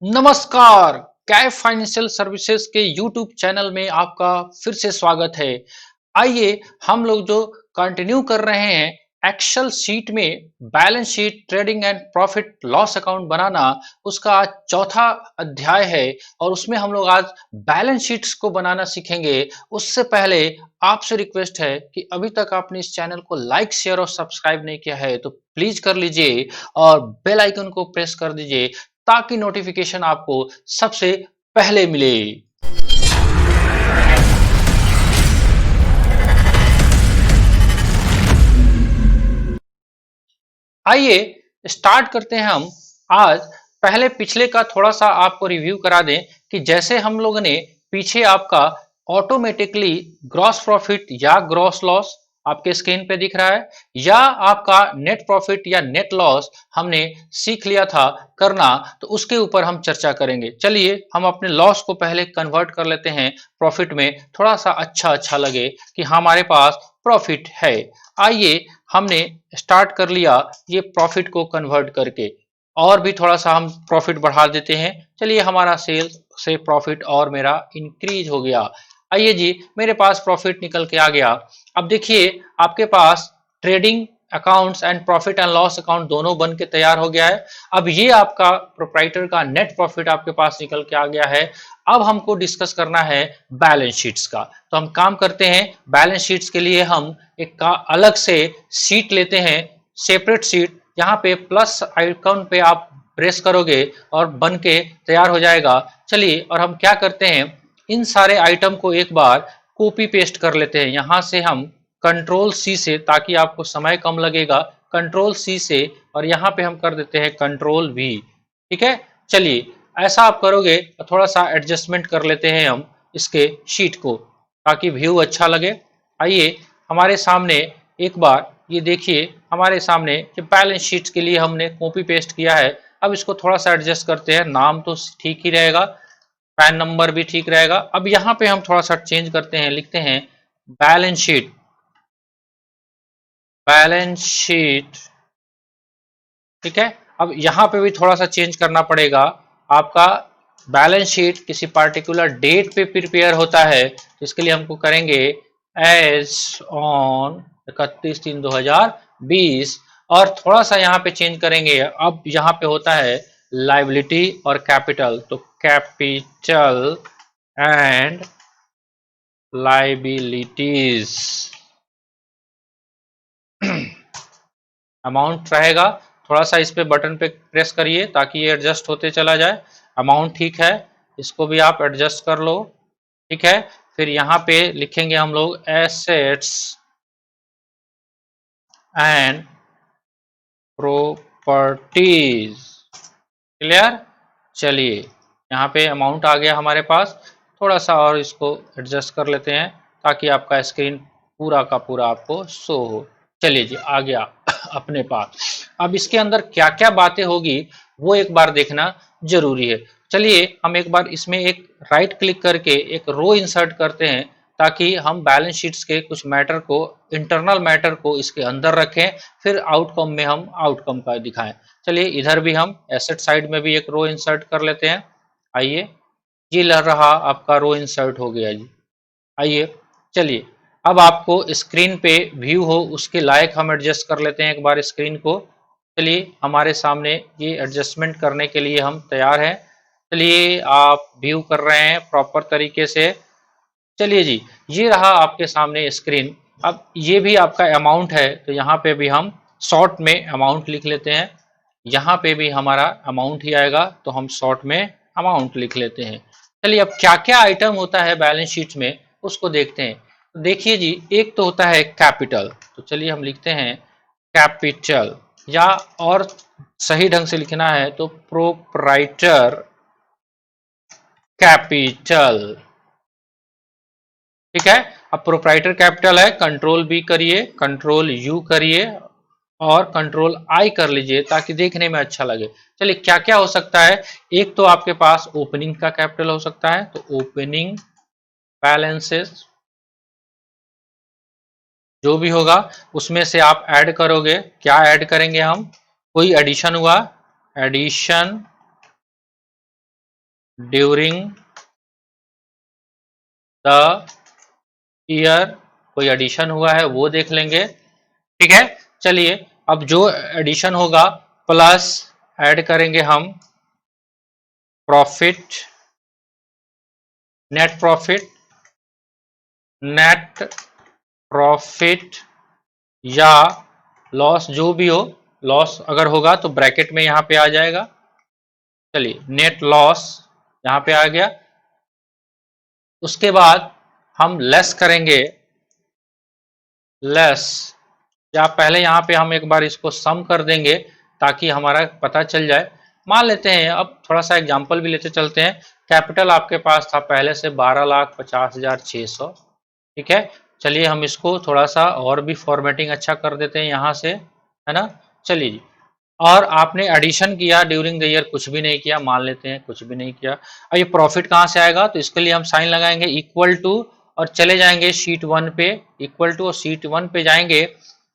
नमस्कार। Kaif financial services के YouTube channel में आपका फिर से स्वागत है। आइए हम लोग जो कंटिन्यू कर रहे हैं एक्सेल शीट में balance sheet trading and profit loss account बनाना, उसका आज चौथा अध्याय है और उसमें हम लोग आज बैलेंस शीट्स को बनाना सीखेंगे। उससे पहले आपसे रिक्वेस्ट है कि अभी तक आपने इस चैनल को लाइक शेयर और सब्सक्राइब नहीं किया है तो प्लीज कर लीजिए और बेल आइकन को प्रेस कर दीजिए ताकि नोटिफिकेशन आपको सबसे पहले मिले। आइए स्टार्ट करते हैं हम। आज पहले पिछले का थोड़ा सा आपको रिव्यू करा दें कि जैसे हम लोगों ने पीछे आपका ऑटोमेटिकली ग्रॉस प्रॉफिट या ग्रॉस लॉस आपके स्क्रीन पे दिख रहा है, या आपका नेट प्रॉफिट या नेट लॉस हमने सीख लिया था करना, तो उसके ऊपर हम चर्चा करेंगे। चलिए हम अपने लॉस को पहले कन्वर्ट कर लेते हैं प्रॉफिट में, थोड़ा सा अच्छा लगे कि हमारे पास प्रॉफिट है। आइए हमने स्टार्ट कर लिया ये प्रॉफिट को कन्वर्ट करके, और भी थोड़ा सा हम प्रॉफिट बढ़ा देते हैं। चलिए हमारा सेल्स से प्रॉफिट और मेरा इंक्रीज हो गया। आइए जी, मेरे पास प्रॉफिट निकल के आ गया। अब देखिए आपके पास trading accounts and profit and loss account दोनों बन के तैयार हो गया है। अब ये आपका प्रोप्राइटर का नेट प्रॉफिट आपके पास निकल के आ गया है। अब हमको डिस्कस करना है बैलेंस शीट्स का, तो हम काम करते हैं। बैलेंस शीट्स के लिए हम एक का अलग से शीट लेते हैं, सेपरेट शीट। यहाँ पे प्लस आइकन पे आप प्रेस करोगे और बन के तैयार हो जाएगा। चलिए और हम क्या करते हैं, इन सारे आइटम को एक बार कॉपी पेस्ट कर लेते हैं। यहाँ से हम कंट्रोल सी से, ताकि आपको समय कम लगेगा, कंट्रोल सी से, और यहाँ पे हम कर देते हैं कंट्रोल वी। ठीक है, चलिए ऐसा आप करोगे तो थोड़ा सा एडजस्टमेंट कर लेते हैं हम इसके शीट को ताकि व्यू अच्छा लगे। आइए हमारे सामने एक बार ये देखिए, हमारे सामने जो बैलेंस शीट्स के लिए हमने कॉपी पेस्ट किया है। अब इसको थोड़ा सा एडजस्ट करते हैं, नाम तो ठीक ही रहेगा, पैन नंबर भी ठीक रहेगा। अब यहाँ पे हम थोड़ा सा चेंज करते हैं, लिखते हैं बैलेंस शीट, बैलेंस शीट। ठीक है, अब यहाँ पे भी थोड़ा सा चेंज करना पड़ेगा। आपका बैलेंस शीट किसी पार्टिकुलर डेट पे प्रिपेयर होता है, तो इसके लिए हमको करेंगे एज ऑन 31/3/2020, और थोड़ा सा यहाँ पे चेंज करेंगे। अब यहाँ पे होता है लाइबिलिटी और कैपिटल, तो कैपिटल एंड लाइबिलिटीज अमाउंट रहेगा। थोड़ा सा इस पे बटन पे प्रेस करिए ताकि ये एडजस्ट होते चला जाए। अमाउंट ठीक है, इसको भी आप एडजस्ट कर लो। ठीक है, फिर यहाँ पे लिखेंगे हम लोग एसेट्स एंड प्रॉपर्टीज। क्लियर। चलिए यहाँ पे अमाउंट आ गया हमारे पास, थोड़ा सा और इसको एडजस्ट कर लेते हैं ताकि आपका स्क्रीन पूरा का पूरा आपको शो हो। चलिए जी, आ गया अपने पास। अब इसके अंदर क्या क्या बातें होगी वो एक बार देखना जरूरी है। चलिए हम एक बार इसमें एक राइट क्लिक करके एक रो इंसर्ट करते हैं ताकि हम बैलेंस शीट्स के कुछ मैटर को, इंटरनल मैटर को इसके अंदर रखें, फिर आउटकम में हम आउटकम का दिखाएं। चलिए इधर भी हम एसेट साइड में भी एक रो इंसर्ट कर लेते हैं। आइए, ये लग रहा आपका रो इंसर्ट हो गया जी। आइए चलिए, अब आपको स्क्रीन पे व्यू हो उसके लायक हम एडजस्ट कर लेते हैं एक बार स्क्रीन को। चलिए हमारे सामने ये एडजस्टमेंट करने के लिए हम तैयार हैं। चलिए आप व्यू कर रहे हैं प्रॉपर तरीके से। चलिए जी, ये रहा आपके सामने स्क्रीन। अब ये भी आपका अमाउंट है, तो यहाँ पे भी हम शॉर्ट में अमाउंट लिख लेते हैं। यहाँ पे भी हमारा अमाउंट ही आएगा, तो हम शॉर्ट में अमाउंट लिख लेते हैं। चलिए अब क्या क्या आइटम होता है बैलेंस शीट में उसको देखते हैं। तो देखिए जी, एक तो होता है कैपिटल, तो चलिए हम लिखते हैं कैपिटल, या और सही ढंग से लिखना है तो प्रोप्राइटर कैपिटल। ठीक है, अब प्रोप्राइटर कैपिटल है, कंट्रोल बी करिए, कंट्रोल यू करिए और कंट्रोल आई कर लीजिए ताकि देखने में अच्छा लगे। चलिए क्या क्या हो सकता है, एक तो आपके पास ओपनिंग का कैपिटल हो सकता है, तो ओपनिंग बैलेंसेस जो भी होगा उसमें से आप ऐड करोगे। क्या ऐड करेंगे हम, कोई एडिशन हुआ, एडिशन ड्यूरिंग द ईयर, कोई एडिशन हुआ है वो देख लेंगे। ठीक है, चलिए अब जो एडिशन होगा प्लस ऐड करेंगे हम profit, net profit, net profit या लॉस, जो भी हो, लॉस अगर होगा तो ब्रैकेट में यहां पे आ जाएगा। चलिए नेट लॉस यहां पे आ गया। उसके बाद हम लेस करेंगे, लेस, या पहले यहाँ पे हम एक बार इसको सम कर देंगे ताकि हमारा पता चल जाए। मान लेते हैं, अब थोड़ा सा एग्जांपल भी लेते चलते हैं। कैपिटल आपके पास था पहले से 12,50,600। ठीक है, चलिए हम इसको थोड़ा सा और भी फॉर्मेटिंग अच्छा कर देते हैं यहाँ से, है ना। चलिए जी, और आपने एडिशन किया ड्यूरिंग द ईयर, कुछ भी नहीं किया, मान लेते हैं कुछ भी नहीं किया। अब ये प्रॉफिट कहाँ से आएगा, तो इसके लिए हम साइन लगाएंगे इक्वल टू और चले जाएंगे शीट 1 पे, इक्वल टू और शीट 1 पे जाएंगे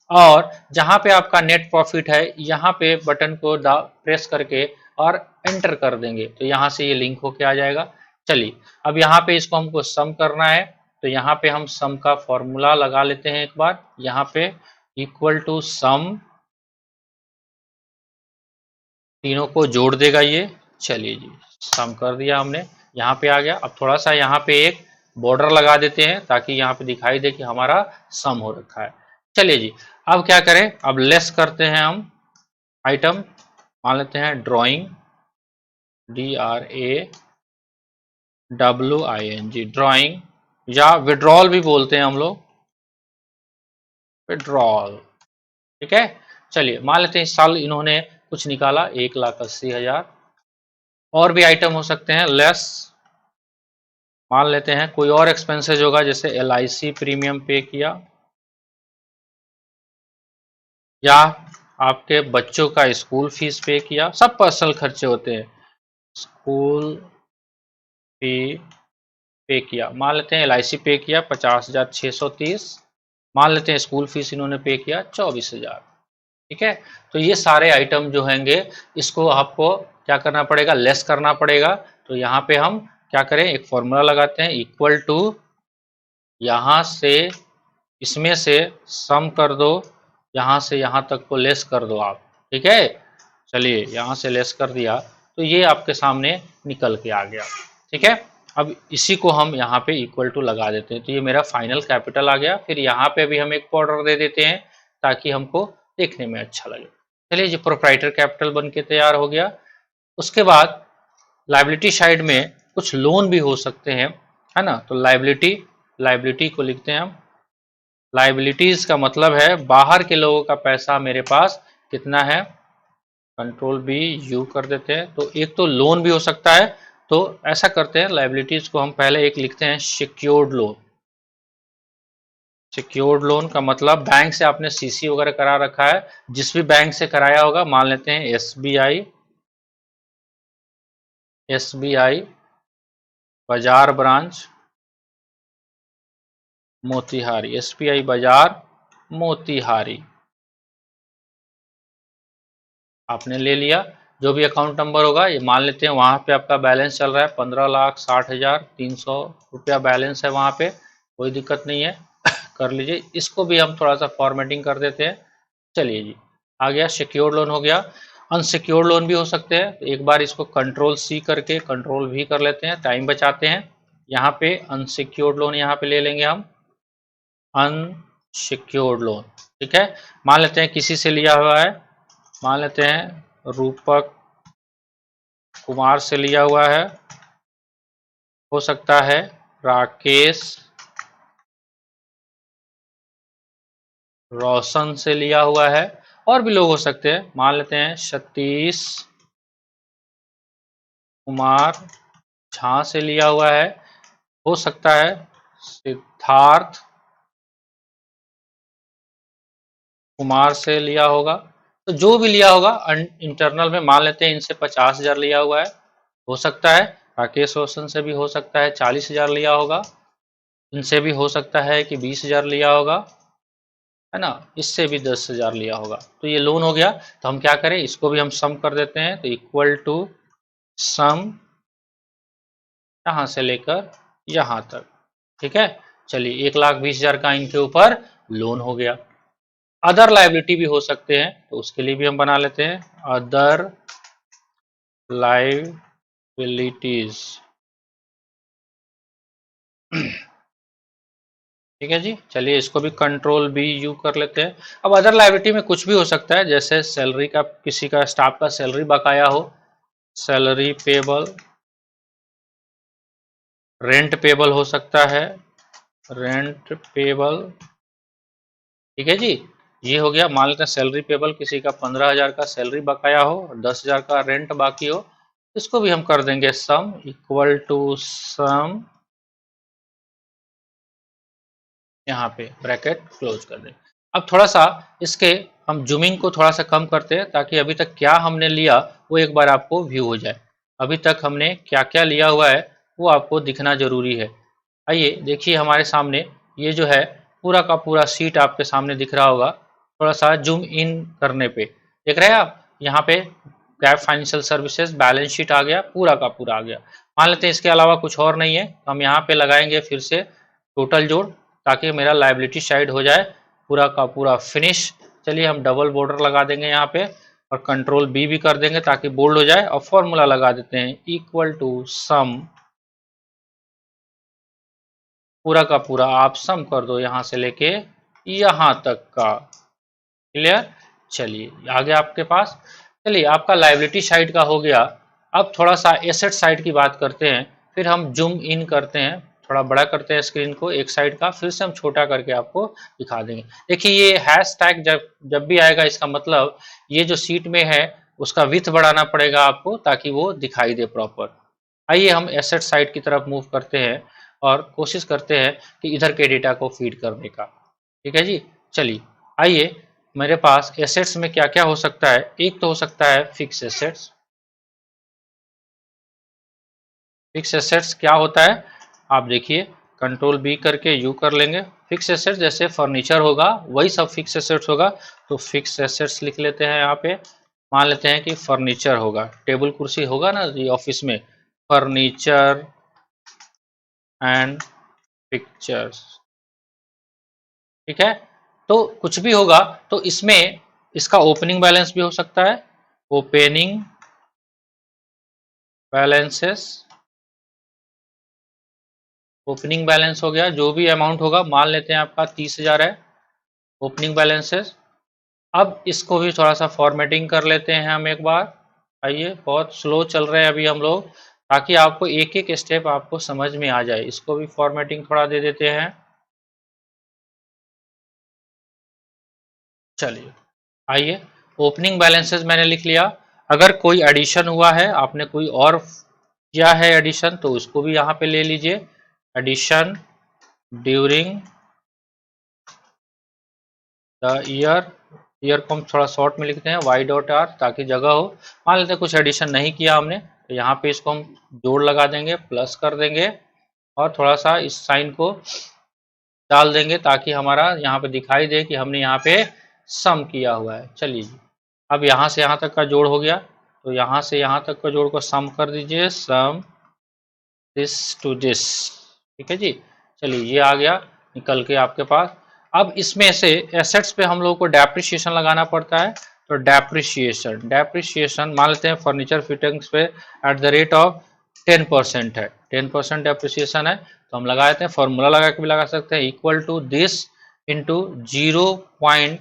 और जहां पे आपका नेट प्रॉफिट है यहाँ पे बटन को प्रेस करके और एंटर कर देंगे तो यहाँ से ये लिंक होके आ जाएगा। चलिए अब यहाँ पे इसको हमको सम करना है, तो यहाँ पे हम सम का फॉर्मूला लगा लेते हैं एक बार। यहाँ पे इक्वल टू सम, तीनों को जोड़ देगा ये। चलिए जी, सम कर दिया हमने, यहाँ पे आ गया। अब थोड़ा सा यहाँ पे एक बॉर्डर लगा देते हैं ताकि यहाँ पे दिखाई दे कि हमारा सम हो रखा है। चलिए जी, अब क्या करें, अब लेस करते हैं हम आइटम, मान लेते हैं ड्राइंग, DRAWING, ड्राइंग, या विड्रॉल भी बोलते हैं हम लोग, विड्रॉल। ठीक है, चलिए मान लेते हैं इस साल इन्होंने कुछ निकाला 1,80,000। और भी आइटम हो सकते हैं लेस, मान लेते हैं कोई और एक्सपेंसेज होगा जैसे LIC प्रीमियम पे किया, या आपके बच्चों का स्कूल फीस पे किया, सब पर्सनल खर्चे होते हैं। स्कूल फी पे किया, मान लेते हैं LIC पे किया 50,630, मान लेते हैं स्कूल फीस इन्होंने पे किया 24,000। ठीक है, तो ये सारे आइटम जो होंगे इसको आपको क्या करना पड़ेगा, लेस करना पड़ेगा। तो यहाँ पे हम क्या करें, एक फॉर्मूला लगाते हैं इक्वल टू, यहाँ से इसमें से सम कर दो, यहाँ से यहाँ तक को लेस कर दो आप। ठीक है, चलिए यहाँ से लेस कर दिया तो ये आपके सामने निकल के आ गया। ठीक है, अब इसी को हम यहाँ पे इक्वल टू लगा देते हैं तो ये मेरा फाइनल कैपिटल आ गया। फिर यहाँ पे भी हम एक बॉर्डर दे देते हैं ताकि हमको देखने में अच्छा लगे। चलिए ये प्रोप्राइटर कैपिटल बन के तैयार हो गया। उसके बाद लाइबिलिटी साइड में कुछ लोन भी हो सकते हैं, है ना। तो लाइबिलिटी, लाइबिलिटी को लिखते हैं हम, लाइबिलिटीज का मतलब है बाहर के लोगों का पैसा मेरे पास कितना है, Ctrl+V कर देते हैं। तो एक तो लोन भी हो सकता है, तो ऐसा करते हैं लाइबिलिटीज को हम पहले एक लिखते हैं सिक्योर्ड लोन। सिक्योर्ड लोन का मतलब बैंक से आपने CC वगैरह करा रखा है, जिस भी बैंक से कराया होगा, मान लेते हैं SBI बाजार ब्रांच मोतिहारी, SBI बाजार मोतिहारी आपने ले लिया। जो भी अकाउंट नंबर होगा ये मान लेते हैं, वहाँ पे आपका बैलेंस चल रहा है 15,60,300 रुपया बैलेंस है वहाँ पे, कोई दिक्कत नहीं है कर लीजिए। इसको भी हम थोड़ा सा फॉर्मेटिंग कर देते हैं। चलिए जी, आ गया सिक्योर्ड लोन हो गया। अनसिक्योर्ड लोन भी हो सकते हैं, तो एक बार इसको Ctrl+C करके Ctrl+V कर लेते हैं, टाइम बचाते हैं। यहाँ पे अनसिक्योर्ड लोन यहाँ पे ले लेंगे हम, अनसिक्योर्ड लोन। ठीक है, मान लेते हैं किसी से लिया हुआ है, मान लेते हैं रूपक कुमार से लिया हुआ है, हो सकता है राकेश रोशन से लिया हुआ है, और भी लोग हो सकते हैं। मान लेते हैं सतीश कुमार झा से लिया हुआ है, हो सकता है सिद्धार्थ कुमार से लिया होगा। तो जो भी लिया होगा इंटरनल में मान लेते हैं इनसे 50,000 लिया हुआ है, हो सकता है राकेश रोशन से भी हो सकता है 40,000 लिया होगा, इनसे भी हो सकता है कि 20,000 लिया होगा, है ना, इससे भी 10,000 लिया होगा। तो ये लोन हो गया। तो हम क्या करें, इसको भी हम सम कर देते हैं, तो इक्वल टू सम यहाँ से लेकर यहाँ तक। ठीक है, चलिए 1,20,000 का इनके ऊपर लोन हो गया। अदर लायबिलिटी भी हो सकते हैं, तो उसके लिए भी हम बना लेते हैं अदर लायबिलिटीज। ठीक है जी, चलिए इसको भी कंट्रोल बी यू कर लेते हैं। अब अदर लायबिलिटी में कुछ भी हो सकता है, जैसे सैलरी का, किसी का स्टाफ का सैलरी बकाया हो, सैलरी पेबल, रेंट पेबल हो सकता है, रेंट पेबल। ठीक है जी, ये हो गया। मान लेते हैं सैलरी पेबल, किसी का 15,000 का सैलरी बकाया हो और 10,000 का रेंट बाकी हो, इसको भी हम कर देंगे सम इक्वल टू सम, यहाँ पे ब्रैकेट क्लोज कर दें। अब थोड़ा सा इसके हम जूमिंग को थोड़ा सा कम करते हैं, ताकि अभी तक क्या हमने लिया वो एक बार आपको व्यू हो जाए। अभी तक हमने क्या क्या लिया हुआ है वो आपको दिखना जरूरी है। आइए देखिए, हमारे सामने ये जो है पूरा का पूरा सीट आपके सामने दिख रहा होगा। थोड़ा सा जूम इन करने पे देख रहे हैं आप, यहाँ पे gap financial services balance sheet आ गया, पूरा का पूरा आ गया। मान लेते हैं इसके अलावा कुछ और नहीं है, तो हम यहाँ पे लगाएंगे फिर से टोटल जोड़, ताकि मेरा लायबिलिटी साइड हो जाए पूरा का पूरा फिनिश। चलिए हम डबल बॉर्डर लगा देंगे यहाँ पे और कंट्रोल बी भी कर देंगे ताकि बोल्ड हो जाए, और फॉर्मूला लगा देते हैं इक्वल टू सम, पूरा का पूरा आप सम कर दो यहाँ से लेके यहाँ तक का। क्लियर, चलिए आगे आपके पास। चलिए आपका लायबिलिटी साइड का हो गया। अब थोड़ा सा एसेट साइड की बात करते हैं, फिर हम जूम इन करते हैं, थोड़ा बड़ा करते हैं स्क्रीन को एक साइड का, फिर से हम छोटा करके आपको दिखा देंगे। देखिए ये हैश टैग जब भी आएगा, इसका मतलब ये जो सीट में है उसका विड्थ बढ़ाना पड़ेगा आपको, ताकि वो दिखाई दे प्रॉपर। आइए हम एसेट साइड की तरफ मूव करते हैं और कोशिश करते हैं कि इधर के डेटा को फीड करने का। ठीक है जी, चलिए आइए, मेरे पास एसेट्स में क्या क्या हो सकता है। एक तो हो सकता है फिक्स एसेट्स। फिक्स एसेट्स क्या होता है आप देखिए, कंट्रोल बी करके यू कर लेंगे। फिक्स एसेट्स जैसे फर्नीचर होगा वही सब फिक्स एसेट्स होगा, तो फिक्स एसेट्स लिख लेते हैं यहाँ पे। मान लेते हैं कि फर्नीचर होगा, टेबल कुर्सी होगा ना ये ऑफिस में, फर्नीचर एंड पिक्चर्स। ठीक है, तो कुछ भी होगा तो इसमें इसका ओपनिंग बैलेंस भी हो सकता है, ओपनिंग बैलेंसेस, ओपनिंग बैलेंस हो गया, जो भी अमाउंट होगा, मान लेते हैं आपका 30,000 है ओपनिंग बैलेंसेस। अब इसको भी थोड़ा सा फॉर्मेटिंग कर लेते हैं हम एक बार। आइए, बहुत स्लो चल रहे हैं अभी हम लोग, ताकि आपको एक एक स्टेप आपको समझ में आ जाए। इसको भी फॉर्मेटिंग थोड़ा दे देते हैं। चलिए आइए, ओपनिंग बैलेंसेस मैंने लिख लिया। अगर कोई एडिशन हुआ है, आपने कोई और किया है एडिशन, तो उसको भी यहाँ पे ले लीजिए, addition during the year. Year को हम थोड़ा शॉर्ट में लिखते हैं वाई डॉट आर, ताकि जगह हो। मान लेते हैं कुछ एडिशन नहीं किया हमने, तो यहाँ पे इसको हम जोड़ लगा देंगे, प्लस कर देंगे, और थोड़ा सा इस साइन को डाल देंगे ताकि हमारा यहाँ पे दिखाई दे कि हमने यहाँ पे सम किया हुआ है। चलिए जी, अब यहाँ से यहाँ तक का जोड़ हो गया, तो यहाँ से यहाँ तक का जोड़ को सम कर दीजिए, सम दिस टू दिस। ठीक है जी, चलिए ये आ गया निकल के आपके पास। अब इसमें से एसेट्स पे हम लोग को डेप्रिसिएशन लगाना पड़ता है, तो डेप्रिसिएशन मान लेते हैं फर्नीचर फिटिंग्स पे एट द रेट ऑफ 10% है, 10% डेप्रिसिएशन है, तो हम लगा देते हैं, फॉर्मूला लगा के भी लगा सकते हैं, इक्वल टू दिस इंटू 0.10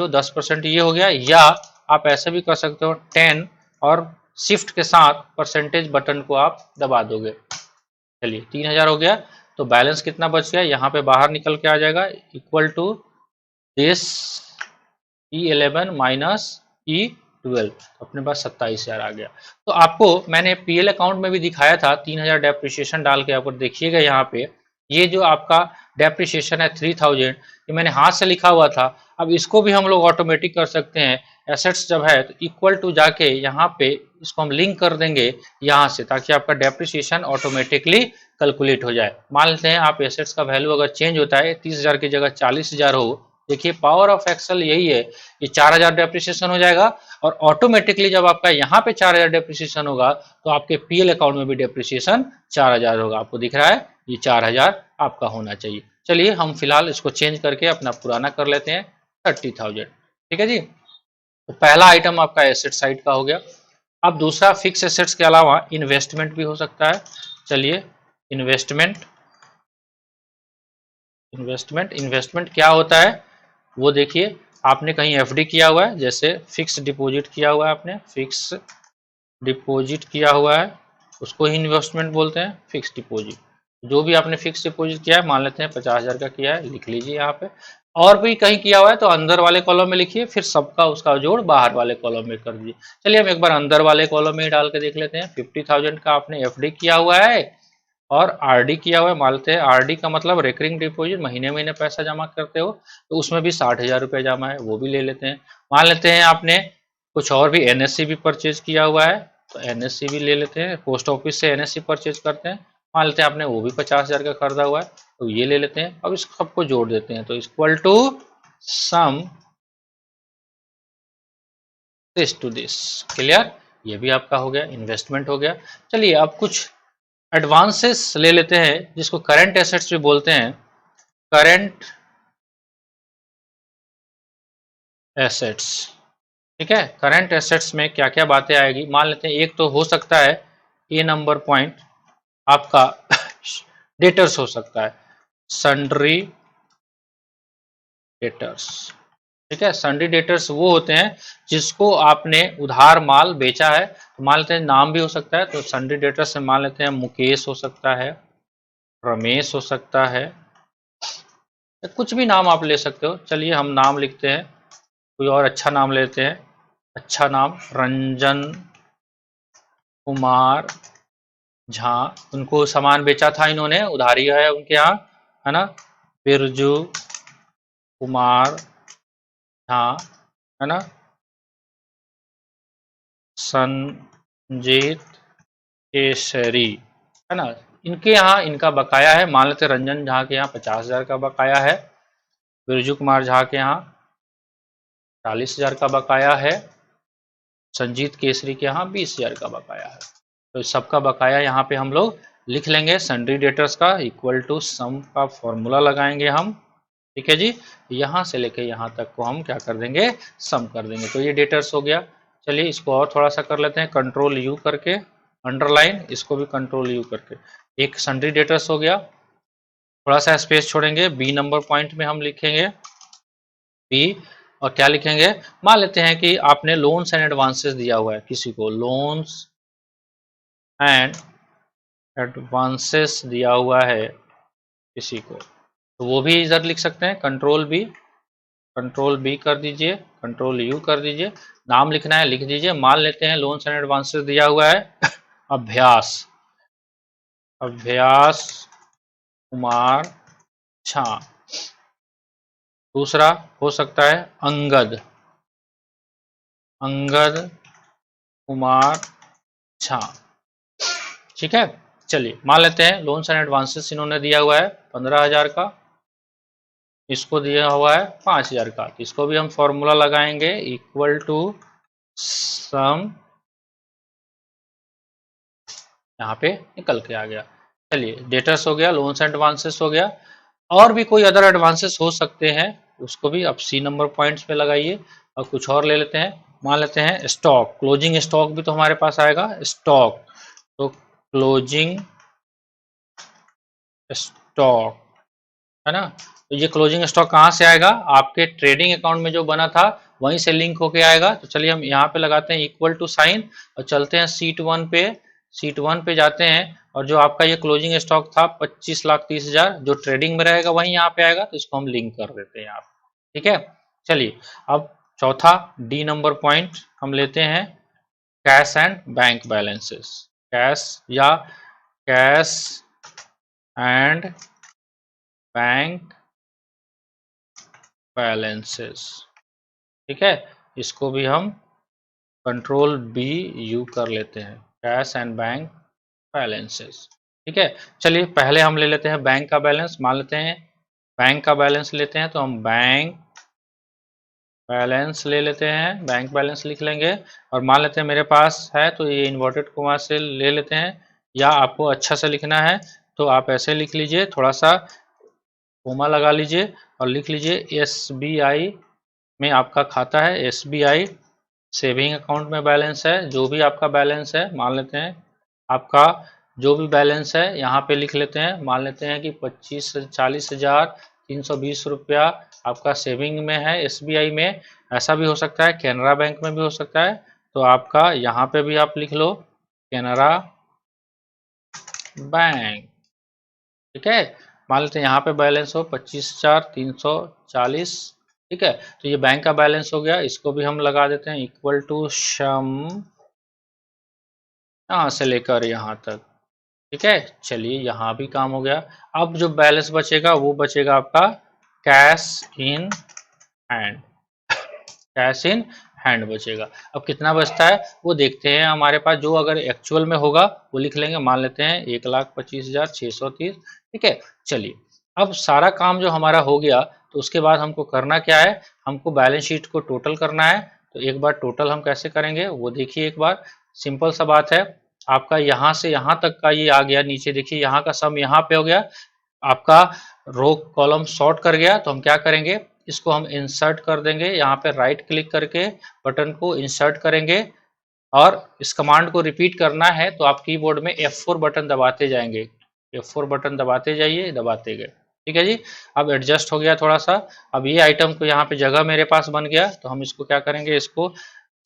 10% ये हो गया। या आप ऐसे भी कर सकते हो 10 और शिफ्ट के साथ परसेंटेज बटन को आप दबा दोगे। चलिए 3,000 हो गया, तो बैलेंस कितना बच गया यहाँ पे बाहर निकल के आ जाएगा, equal to this E11 minus E12, अपने पास 27,000 आ गया। तो आपको मैंने पीएल अकाउंट में भी दिखाया था 3,000 डेप्रिसिएशन डाल के, आपको देखिएगा यहाँ पे ये जो आपका डेप्रिसिएशन है 3,000, ये मैंने हाथ से लिखा हुआ था। अब इसको भी हम लोग ऑटोमेटिक कर सकते हैं, एसेट्स जब है तो इक्वल टू जाके यहाँ पे इसको हम लिंक कर देंगे यहाँ से, ताकि आपका डेप्रिसिएशन ऑटोमेटिकली कैलकुलेट हो जाए। मान लेते हैं आप एसेट्स का वैल्यू अगर चेंज होता है 30,000 की जगह 40,000 हो, देखिए पावर ऑफ एक्सेल यही है कि 4000 डेप्रिसिएशन हो जाएगा और ऑटोमेटिकली जब आपका यहाँ पे 4000 डेप्रिसिएशन होगा तो आपके पीएल अकाउंट में भी डेप्रिसिएशन 4000 होगा। आपको दिख रहा है ये 4000 आपका होना चाहिए। चलिए हम फिलहाल इसको चेंज करके अपना पुराना कर लेते हैं 30,000। ठीक है जी। तो पहला आइटम आपका एसेट साइड का हो गया। अब दूसरा फिक्स एसेट्स के अलावा इन्वेस्टमेंट भी हो सकता है। चलिए इन्वेस्टमेंट इन्वेस्टमेंट इन्वेस्टमेंट क्या होता है वो देखिए। आपने कहीं एफडी किया हुआ है, जैसे फिक्स डिपॉजिट किया हुआ है, आपने फिक्स डिपॉजिट किया हुआ है, उसको ही इन्वेस्टमेंट बोलते हैं, फिक्स डिपॉजिट। जो भी आपने फिक्स डिपॉजिट किया है, मान लेते हैं 50,000 का किया है, लिख लीजिए यहाँ पे। और भी कहीं किया हुआ है तो अंदर वाले कॉलम में लिखिए, फिर सबका उसका जोड़ बाहर वाले कॉलम में कर दीजिए। चलिए हम एक बार अंदर वाले कॉलम में ही डाल के देख लेते हैं। 50,000 का आपने एफडी किया हुआ है और आरडी किया हुआ है। मान लेते हैं आरडी का मतलब रेकरिंग डिपॉजिट, महीने महीने पैसा जमा करते हो, तो उसमें भी 60,000 रुपये जमा है, वो भी ले लेते हैं। मान लेते हैं आपने कुछ और भी एनएससी भी परचेज किया हुआ है, तो एनएससी भी ले लेते हैं। पोस्ट ऑफिस से एनएससी परचेज करते हैं, मान लेते हैं आपने वो भी 50,000 का खरीदा हुआ है, तो ये ले लेते हैं। अब इस सबको जोड़ देते हैं, तो equal to sum this to this. Clear? ये भी आपका हो गया, इन्वेस्टमेंट हो गया। चलिए अब कुछ एडवांसेस ले लेते हैं, जिसको करंट एसेट्स भी बोलते हैं। करंट एसेट्स, ठीक है। करंट एसेट्स में क्या क्या बातें आएगी, मान लेते हैं एक तो हो सकता है ए नंबर पॉइंट आपका डेटर्स हो सकता है, सन्ड्री डेटर्स। ठीक है, सन्ड्री डेटर्स वो होते हैं जिसको आपने उधार माल बेचा है, तो मान लेते हैं नाम भी हो सकता है, तो सन्ड्री डेटर्स में मान लेते हैं मुकेश हो सकता है, रमेश हो सकता है, कुछ भी नाम आप ले सकते हो। चलिए हम नाम लिखते हैं, कोई और अच्छा नाम लेते हैं। अच्छा नाम रंजन कुमार झा, उनको सामान बेचा था इन्होंने, उधारी है उनके यहाँ, है ना। बिरजू कुमार झा, है ना। संजीत केसरी, है ना। इनके यहाँ इनका बकाया है, मान लेते रंजन झा के यहाँ 50,000 का बकाया है, बिरजू कुमार झा के यहाँ 40,000 का बकाया है, संजीत केसरी के यहाँ 20,000 का बकाया है। तो इस सबका बकाया यहाँ पे हम लोग लिख लेंगे। सन्ड्री डेटर्स का इक्वल टू सम का फॉर्मूला लगाएंगे हम। ठीक है जी, यहाँ से लेके यहाँ तक को हम क्या कर देंगे, सम कर देंगे। तो ये डेटर्स हो गया। चलिए इसको और थोड़ा सा कर लेते हैं, कंट्रोल यू करके अंडरलाइन, इसको भी कंट्रोल यू करके। एक सन्ड्री डेटर्स हो गया। थोड़ा सा स्पेस छोड़ेंगे, बी नंबर पॉइंट में हम लिखेंगे बी, और क्या लिखेंगे, मान लेते हैं कि आपने लोन्स एंड एडवांसेस दिया हुआ है किसी को, लोन्स एंड एडवांसेस दिया हुआ है किसी को, तो वो भी इधर लिख सकते हैं, कंट्रोल बी कर दीजिए, कंट्रोल यू कर दीजिए। नाम लिखना है लिख दीजिए, मान लेते हैं लोन्स एंड एडवांसेस दिया हुआ है अभ्यास, अभ्यास कुमार झा। दूसरा हो सकता है अंगद, अंगद कुमार झा। ठीक है, चलिए मान लेते हैं लोन्स एंड एडवांसेस इन्होंने दिया हुआ है 15,000 का, इसको दिया हुआ है 5,000 का, तो इसको भी हम फॉर्मूला लगाएंगे इक्वल टू सम, यहाँ पे निकल के आ गया। चलिए डेटर्स हो गया, लोन्स एंड एडवांसेस हो गया, और भी कोई अदर एडवांसेस हो सकते हैं, उसको भी अब सी नंबर पॉइंट्स पे लगाइए। और कुछ और ले लेते हैं, मान लेते हैं स्टॉक, क्लोजिंग स्टॉक भी तो हमारे पास आएगा, स्टॉक, तो क्लोजिंग स्टॉक, है ना। तो ये क्लोजिंग स्टॉक कहाँ से आएगा, आपके ट्रेडिंग अकाउंट में जो बना था वहीं से लिंक होके आएगा। तो चलिए हम यहाँ पे लगाते हैं इक्वल टू साइन और चलते हैं सीट 1 पे, सीट 1 पे जाते हैं, और जो आपका ये क्लोजिंग स्टॉक था 25,30,000 जो ट्रेडिंग में रहेगा वही यहाँ पे आएगा, तो इसको हम लिंक कर देते हैं यहाँ पे। ठीक है, चलिए अब चौथा डी नंबर पॉइंट हम लेते हैं, cash and bank balances, cash या कैश एंड बैंक बैलेंसेस। ठीक है, इसको भी हम कंट्रोल बी यू कर लेते हैं, कैश एंड बैंक बैलेंसेस। ठीक है, चलिए पहले हम ले लेते हैं बैंक का बैलेंस, मान लेते हैं बैंक का बैलेंस लेते हैं, तो हम बैंक बैलेंस ले लेते हैं, बैंक बैलेंस लिख लेंगे और मान लेते हैं मेरे पास है तो ये इन्वर्टेड कोमा से ले लेते हैं, या आपको अच्छा से लिखना है तो आप ऐसे लिख लीजिए, थोड़ा सा कोमा लगा लीजिए और लिख लीजिए SBI में आपका खाता है, SBI सेविंग अकाउंट में बैलेंस है, जो भी आपका बैलेंस है मान लेते हैं आपका जो भी बैलेंस है यहाँ पे लिख लेते हैं, मान लेते हैं कि 40,000 320 रुपया आपका सेविंग में है SBI में। ऐसा भी हो सकता है कैनरा बैंक में भी हो सकता है, तो आपका यहाँ पे भी आप लिख लो कैनरा बैंक। ठीक है, मान लेते हैं यहाँ पे बैलेंस हो 25,340। ठीक है, तो ये बैंक का बैलेंस हो गया, इसको भी हम लगा देते हैं इक्वल टू सम यहाँ से लेकर यहाँ तक। ठीक है, चलिए यहाँ भी काम हो गया। अब जो बैलेंस बचेगा वो बचेगा आपका cash in hand, cash in hand बचेगा। अब कितना बचता है वो देखते हैं, हमारे पास जो अगर एक्चुअल में होगा वो लिख लेंगे, मान लेते हैं 1,25,630। ठीक है, चलिए अब सारा काम जो हमारा हो गया तो उसके बाद हमको करना क्या है, हमको बैलेंस शीट को टोटल करना है। तो एक बार टोटल हम कैसे करेंगे वो देखिए, एक बार सिंपल सा बात है, आपका यहाँ से यहाँ तक का ये आ गया, नीचे देखिए यहाँ का सम यहाँ पे हो गया, आपका रो कॉलम सॉर्ट कर गया। तो हम क्या करेंगे, इसको हम इंसर्ट कर देंगे, यहाँ पे राइट क्लिक करके बटन को इंसर्ट करेंगे और इस कमांड को रिपीट करना है तो आप कीबोर्ड में F4 बटन दबाते जाएंगे, F4 बटन दबाते जाइए, दबाते गए। ठीक है जी, अब एडजस्ट हो गया थोड़ा सा। अब ये आइटम को यहाँ पे जगह मेरे पास बन गया, तो हम इसको क्या करेंगे, इसको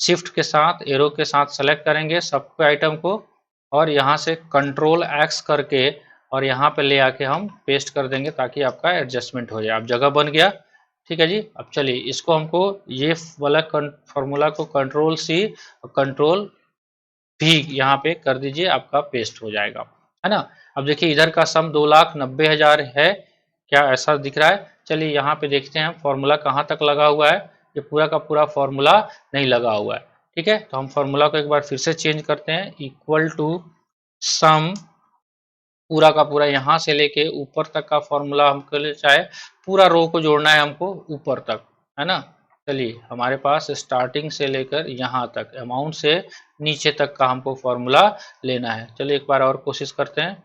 शिफ्ट के साथ एरो के साथ सेलेक्ट करेंगे सबके आइटम को और यहाँ से कंट्रोल X करके और यहाँ पे ले आके हम पेस्ट कर देंगे ताकि आपका एडजस्टमेंट हो जाए। अब जगह बन गया। ठीक है जी, अब चलिए इसको हमको ये वाला फॉर्मूला को कंट्रोल C और कंट्रोल V यहाँ पे कर दीजिए, आपका पेस्ट हो जाएगा, है ना। अब देखिए इधर का सम 2,90,000 है, क्या ऐसा दिख रहा है। चलिए यहाँ पे देखते हैं फॉर्मूला कहाँ तक लगा हुआ है, ये पूरा का पूरा फॉर्मूला नहीं लगा हुआ है। ठीक है, तो हम फॉर्मूला को एक बार फिर से चेंज करते हैं, इक्वल टू सम पूरा का पूरा यहाँ से लेके ऊपर तक का फॉर्मूला हमको ले, चाहे पूरा रो को जोड़ना है हमको ऊपर तक, है ना। चलिए हमारे पास स्टार्टिंग से लेकर यहाँ तक अमाउंट से नीचे तक का हमको फॉर्मूला लेना है। चलिए एक बार और कोशिश करते हैं,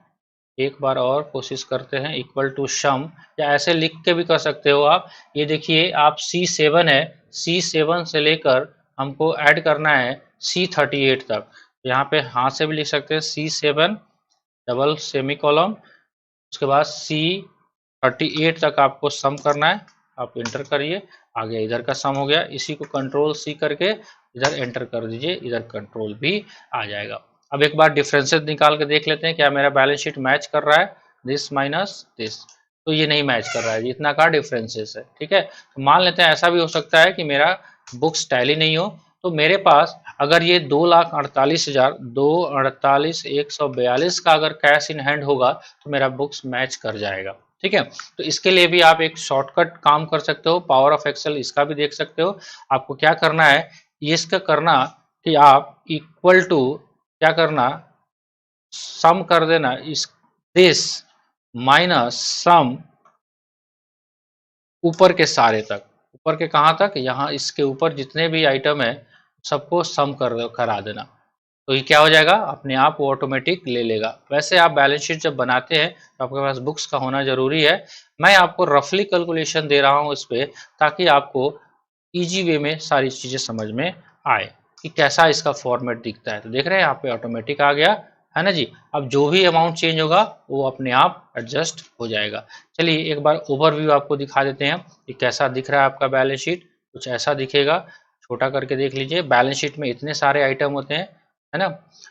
एक बार और कोशिश करते हैं, इक्वल टू सम, या ऐसे लिख के भी कर सकते हो आप। ये देखिए आप C7 है, C7 से लेकर हमको ऐड करना है C38 तक, यहाँ पे हाथ से भी लिख सकते हैं C7 डबल सेमी कॉलम, उसके बाद C38 तक आपको सम करना है, आप इंटर करिए, आ गया इधर का सम हो गया। इसी को कंट्रोल C करके इधर एंटर कर दीजिए, इधर कंट्रोल भी आ जाएगा। अब एक बार डिफरेंसेस निकाल के देख लेते हैं क्या मेरा बैलेंस शीट मैच कर रहा है, दिस माइनस दिस, तो ये नहीं मैच कर रहा है, इतना का डिफरेंसेस है। ठीक है, तो मान लेते हैं ऐसा भी हो सकता है कि मेरा बुक्स टैली नहीं हो, तो मेरे पास अगर ये 2,48,000 2,48,142 का अगर कैश इन हैंड होगा तो मेरा बुक्स मैच कर जाएगा। ठीक है, तो इसके लिए भी आप एक शॉर्टकट काम कर सकते हो, पावर ऑफ एक्सेल इसका भी देख सकते हो। आपको क्या करना है, ये इसका करना कि आप इक्वल टू क्या करना, सम कर देना इस दिस माइनस सम ऊपर के सारे तक, ऊपर के कहाँ तक, यहाँ इसके ऊपर जितने भी आइटम है सबको सम करा देना, तो ये क्या हो जाएगा, अपने आप वो ऑटोमेटिक ले लेगा। वैसे आप बैलेंस शीट जब बनाते हैं तो आपके पास बुक्स का होना जरूरी है। मैं आपको रफली कैलकुलेशन दे रहा हूँ इस पे, ताकि आपको इजी वे में सारी चीज़ें समझ में आए कि कैसा इसका फॉर्मेट दिखता है। तो देख रहे हैं यहाँ पे ऑटोमेटिक आ गया, है ना जी। अब जो भी अमाउंट चेंज होगा वो अपने आप एडजस्ट हो जाएगा। चलिए एक बार ओवरव्यू आपको दिखा देते हैं कि कैसा दिख रहा है आपका बैलेंस शीट, कुछ ऐसा दिखेगा, छोटा करके देख लीजिए। बैलेंस शीट में इतने सारे आइटम होते हैं, है ना।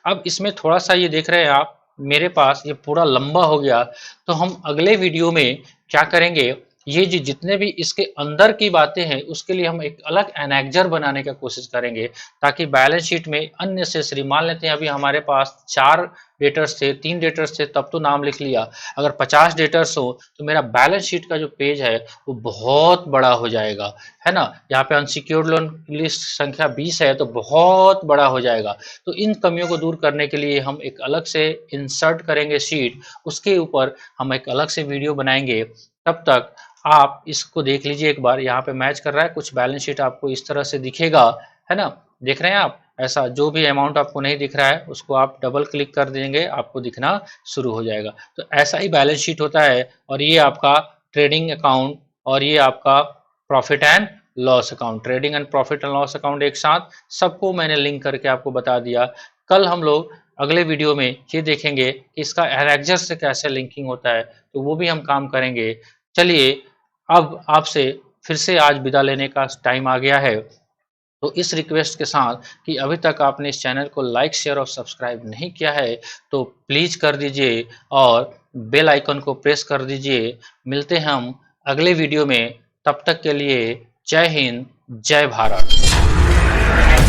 अब इसमें थोड़ा सा ये देख रहे हैं आप, मेरे पास ये पूरा लंबा हो गया, तो हम अगले वीडियो में क्या करेंगे, ये जो जितने भी इसके अंदर की बातें हैं उसके लिए हम एक अलग एनेक्जर बनाने का कोशिश करेंगे, ताकि बैलेंस शीट में अननेसेसरी, मान लेते हैं अभी हमारे पास 4 डेटर्स थे, 3 डेटर्स थे तब तो नाम लिख लिया, अगर 50 डेटर्स हो तो मेरा बैलेंस शीट का जो पेज है वो बहुत बड़ा हो जाएगा, है ना। यहाँ पे अनसिक्योर्ड लोन लिस्ट संख्या 20 है तो बहुत बड़ा हो जाएगा। तो इन कमियों को दूर करने के लिए हम एक अलग से इंसर्ट करेंगे शीट, उसके ऊपर हम एक अलग से वीडियो बनाएंगे। तब तक आप इसको देख लीजिए एक बार, यहाँ पे मैच कर रहा है, कुछ बैलेंस शीट आपको इस तरह से दिखेगा, है ना, देख रहे हैं आप। ऐसा जो भी अमाउंट आपको नहीं दिख रहा है उसको आप डबल क्लिक कर देंगे, आपको दिखना शुरू हो जाएगा। तो ऐसा ही बैलेंस शीट होता है, और ये आपका ट्रेडिंग अकाउंट और ये आपका profit and loss account, trading and profit and loss account एक साथ सबको मैंने लिंक करके आपको बता दिया। कल हम लोग अगले वीडियो में ये देखेंगे कि इसका एरेक्जर से कैसे लिंकिंग होता है, तो वो भी हम काम करेंगे। चलिए अब आपसे फिर से आज विदा लेने का टाइम आ गया है, तो इस रिक्वेस्ट के साथ कि अभी तक आपने इस चैनल को लाइक शेयर और सब्सक्राइब नहीं किया है तो प्लीज़ कर दीजिए और बेल आइकन को प्रेस कर दीजिए। मिलते हैं हम अगले वीडियो में, तब तक के लिए जय हिंद, जय भारत।